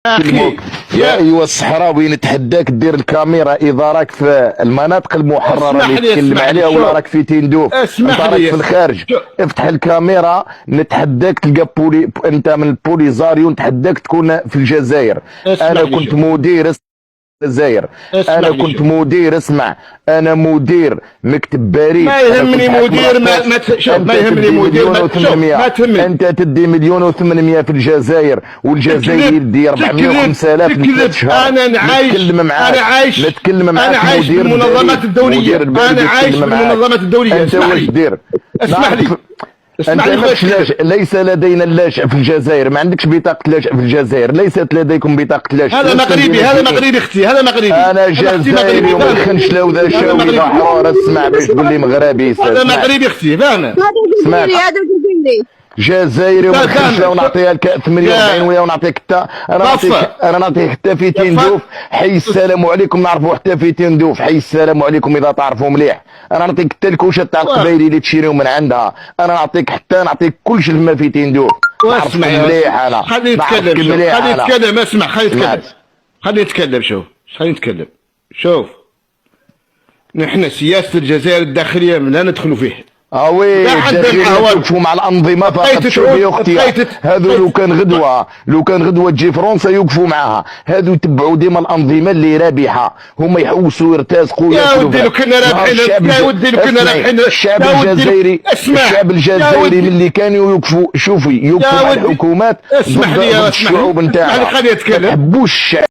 يا ايها الصحراوي نتحداك دير الكاميرا اذا راك في المناطق المحرره اللي تتكلم عليها ولا راك في تندوف. انت راك في الخارج، افتح الكاميرا نتحداك تلقى انت من البوليزاريو، نتحداك تكون في الجزائر. انا كنت مدير الجزائر، انا كنت مدير، اسمع، انا مدير مكتب باريس. ما يهمني مدير، ما يهمني مدير، ما تهمني. انت تدي 1,800,000 في الجزائر، والجزائر يدي 400,000 و5,000 في شهر. انا عايش في المنظمات الدوليه، انا عايش في المنظمات الدوليه. انت واش دير؟ اسمح لي انت ليس لدينا اللاجئ في الجزائر، ما عندكش بطاقة لاجئ في الجزائر، ليست لديكم بطاقة لاجئ. هذا مغربي، هذا مغربي اختي، هذا مغربي. انا جزائري وما يخنش لو ذا شاوي ذا حرارة، اسمع باش تقول لي مغربي. هذا مغربي اختي، فاهمة؟ اسمع، جزائري وما يخنش لو نعطيها لك 48 ولا ونعطيك حتى انا نعطيك حتى في تندوف. حي السلام عليكم، نعرفوا حتى في تندوف. حي السلام عليكم اذا تعرفوا مليح. انا نعطيك حتى الكوشه تاع القبايلي اللي تشريو من عندها. انا نعطيك كلشي الماء في تندوف. اسمع مليح، انا خليني نتكلم، اسمع، خليني نتكلم. شوف نحن سياسة الجزائر الداخلية لا ندخلوا فيه. يوقفوا مع الانظمه فقط. شوفي اختي، هذو لو كان غدوه تجي فرنسا يوقفوا معاها. هذو يتبعوا ديما الانظمه اللي رابحه، هما يحوسوا يرتزقوا. يا ودي لو كنا رابحين، يا ودي لو كنا رابحين. الشعب الجزائري ملي كانوا يوقفوا، شوفي، يوقفوا مع الحكومات ضد الشعوب نتاعها. خليني اتكلم. ما تحبوش الشعب.